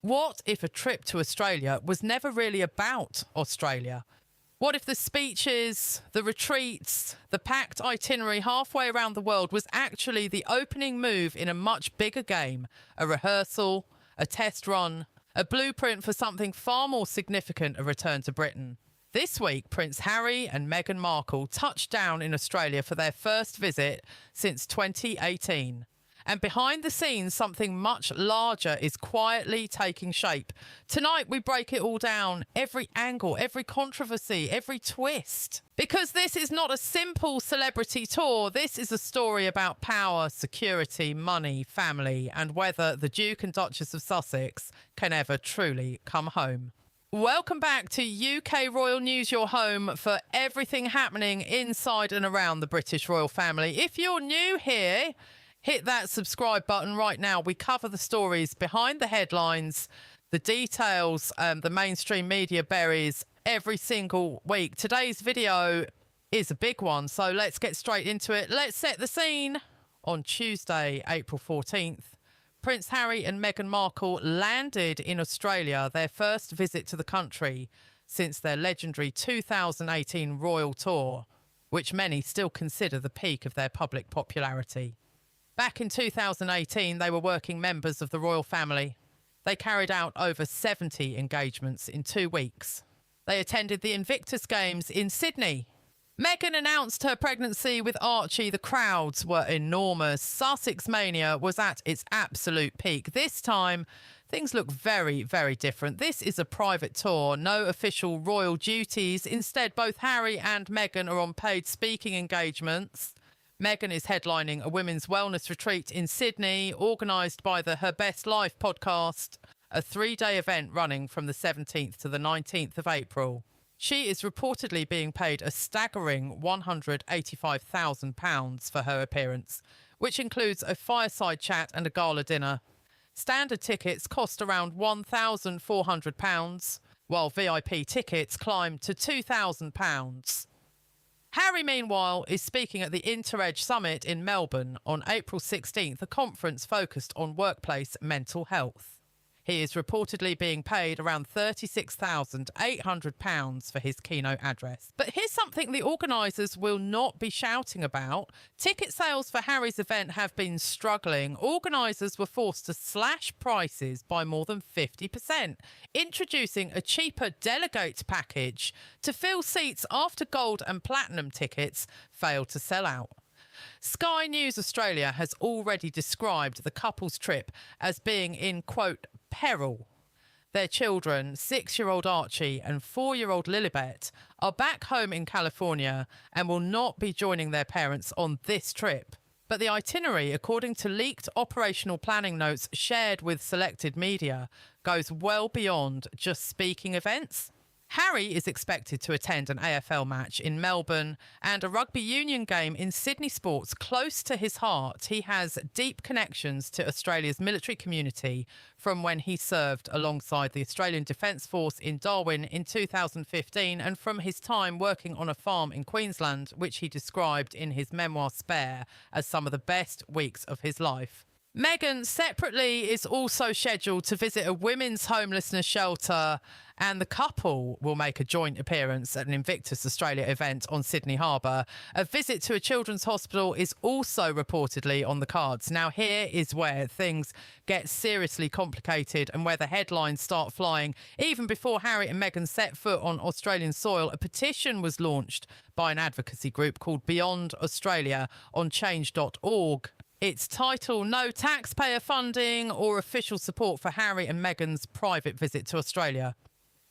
What if a trip to Australia was never really about Australia? What if the speeches, the retreats, the packed itinerary halfway around the world was actually the opening move in a much bigger game, a rehearsal, a test run, a blueprint for something far more significant, a return to Britain? This week, Prince Harry and Meghan Markle touched down in Australia for their first visit since 2018. And behind the scenes, something much larger is quietly taking shape. Tonight, we break it all down, every angle, every controversy, every twist. Because this is not a simple celebrity tour. This is a story about power, security, money, family, and whether the Duke and Duchess of Sussex can ever truly come home. Welcome back to UK Royal News, your home for everything happening inside and around the British royal family. If you're new here, hit that subscribe button right now. We cover the stories behind the headlines, the details the mainstream media buries every single week. Today's video is a big one, so let's get straight into it. Let's set the scene. On Tuesday, April 14th, Prince Harry and Meghan Markle landed in Australia, their first visit to the country since their legendary 2018 royal tour, which many still consider the peak of their public popularity. Back in 2018, they were working members of the royal family. They carried out over 70 engagements in 2 weeks. They attended the Invictus Games in Sydney. Meghan announced her pregnancy with Archie. The crowds were enormous. Sussex mania was at its absolute peak. This time, things look very, very different. This is a private tour, no official royal duties. Instead, both Harry and Meghan are on paid speaking engagements. Meghan is headlining a women's wellness retreat in Sydney, organised by the Her Best Life podcast, a 3-day event running from the 17th to the 19th of April. She is reportedly being paid a staggering £185,000 for her appearance, which includes a fireside chat and a gala dinner. Standard tickets cost around £1,400, while VIP tickets climb to £2,000. Harry, meanwhile, is speaking at the Interedge Summit in Melbourne on April 16th, a conference focused on workplace mental health. He is reportedly being paid around £36,800 for his keynote address. But here's something the organisers will not be shouting about. Ticket sales for Harry's event have been struggling. Organisers were forced to slash prices by more than 50%, introducing a cheaper delegate package to fill seats after gold and platinum tickets failed to sell out. Sky News Australia has already described the couple's trip as being in, quote, peril. Their children, 6-year-old Archie and 4-year-old Lilibet, are back home in California and will not be joining their parents on this trip. But the itinerary, according to leaked operational planning notes shared with selected media, goes well beyond just speaking events. Harry is expected to attend an AFL match in Melbourne and a rugby union game in Sydney sports close to his heart. He has deep connections to Australia's military community from when he served alongside the Australian Defence Force in Darwin in 2015 and from his time working on a farm in Queensland, which he described in his memoir Spare as some of the best weeks of his life. Meghan, separately, is also scheduled to visit a women's homelessness shelter, and the couple will make a joint appearance at an Invictus Australia event on Sydney Harbour. A visit to a children's hospital is also reportedly on the cards. Now, here is where things get seriously complicated and where the headlines start flying. Even before Harry and Meghan set foot on Australian soil, a petition was launched by an advocacy group called Beyond Australia on change.org. Its title, No Taxpayer Funding or Official Support for Harry and Meghan's Private Visit to Australia.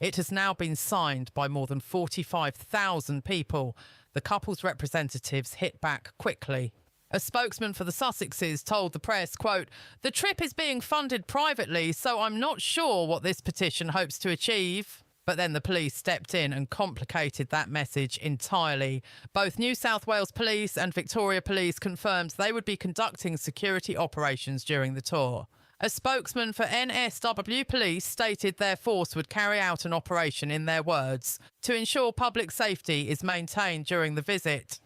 It has now been signed by more than 45,000 people. The couple's representatives hit back quickly. A spokesman for the Sussexes told the press, quote, "The trip is being funded privately, so I'm not sure what this petition hopes to achieve." But then the police stepped in and complicated that message entirely. Both New South Wales Police and Victoria Police confirmed they would be conducting security operations during the tour. A spokesman for NSW Police stated their force would carry out an operation, in their words, to ensure public safety is maintained during the visit.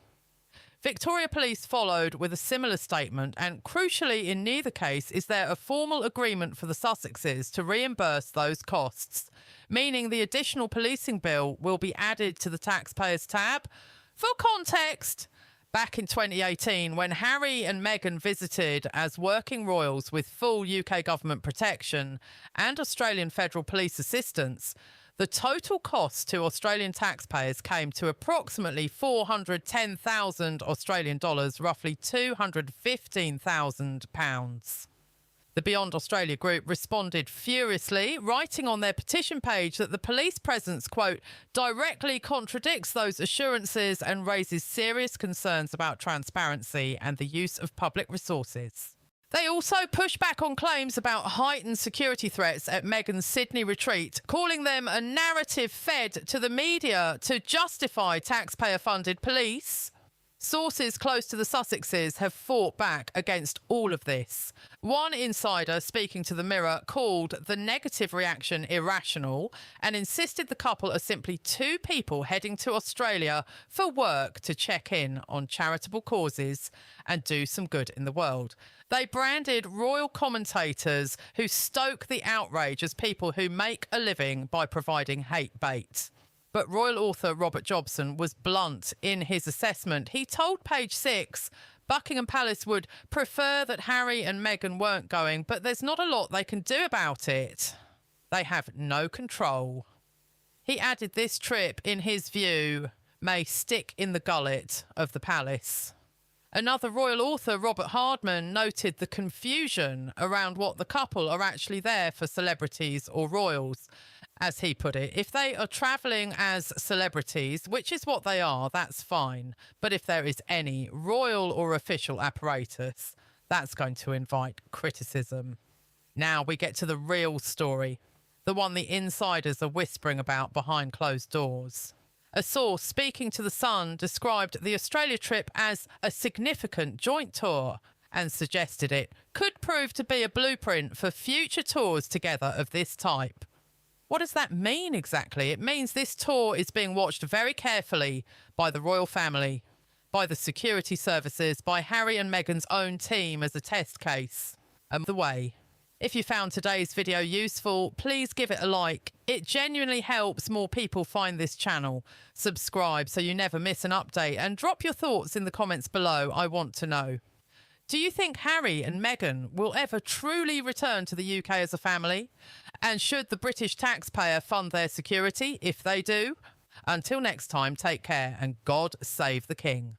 Victoria Police followed with a similar statement, and crucially in neither case is there a formal agreement for the Sussexes to reimburse those costs, meaning the additional policing bill will be added to the taxpayers tab. For context, back in 2018, when Harry and Meghan visited as working royals with full UK government protection and Australian Federal Police assistance, the total cost to Australian taxpayers came to approximately 410,000 Australian dollars, roughly £215,000. The Beyond Australia group responded furiously, writing on their petition page that the police presence, quote, directly contradicts those assurances and raises serious concerns about transparency and the use of public resources. They also push back on claims about heightened security threats at Meghan's Sydney retreat, calling them a narrative fed to the media to justify taxpayer-funded police. Sources close to the Sussexes have fought back against all of this. One insider speaking to the Mirror called the negative reaction irrational and insisted the couple are simply two people heading to Australia for work to check in on charitable causes and do some good in the world. They branded royal commentators who stoke the outrage as people who make a living by providing hate bait. But royal author Robert Jobson was blunt in his assessment. He told Page Six Buckingham Palace would prefer that Harry and Meghan weren't going, but there's not a lot they can do about it. They have no control. He added this trip, in his view, may stick in the gullet of the palace. Another royal author, Robert Hardman, noted the confusion around what the couple are actually there for, celebrities or royals. As he put it, if they are travelling as celebrities, which is what they are, that's fine. But if there is any royal or official apparatus, that's going to invite criticism. Now we get to the real story, the one the insiders are whispering about behind closed doors. A source speaking to The Sun described the Australia trip as a significant joint tour and suggested it could prove to be a blueprint for future tours together of this type. What does that mean exactly? It means this tour is being watched very carefully by the royal family, by the security services, by Harry and Meghan's own team as a test case. And the way. If you found today's video useful, please give it a like. It genuinely helps more people find this channel. Subscribe so you never miss an update, and drop your thoughts in the comments below. I want to know. Do you think Harry and Meghan will ever truly return to the UK as a family? And should the British taxpayer fund their security if they do? Until next time, take care and God save the King.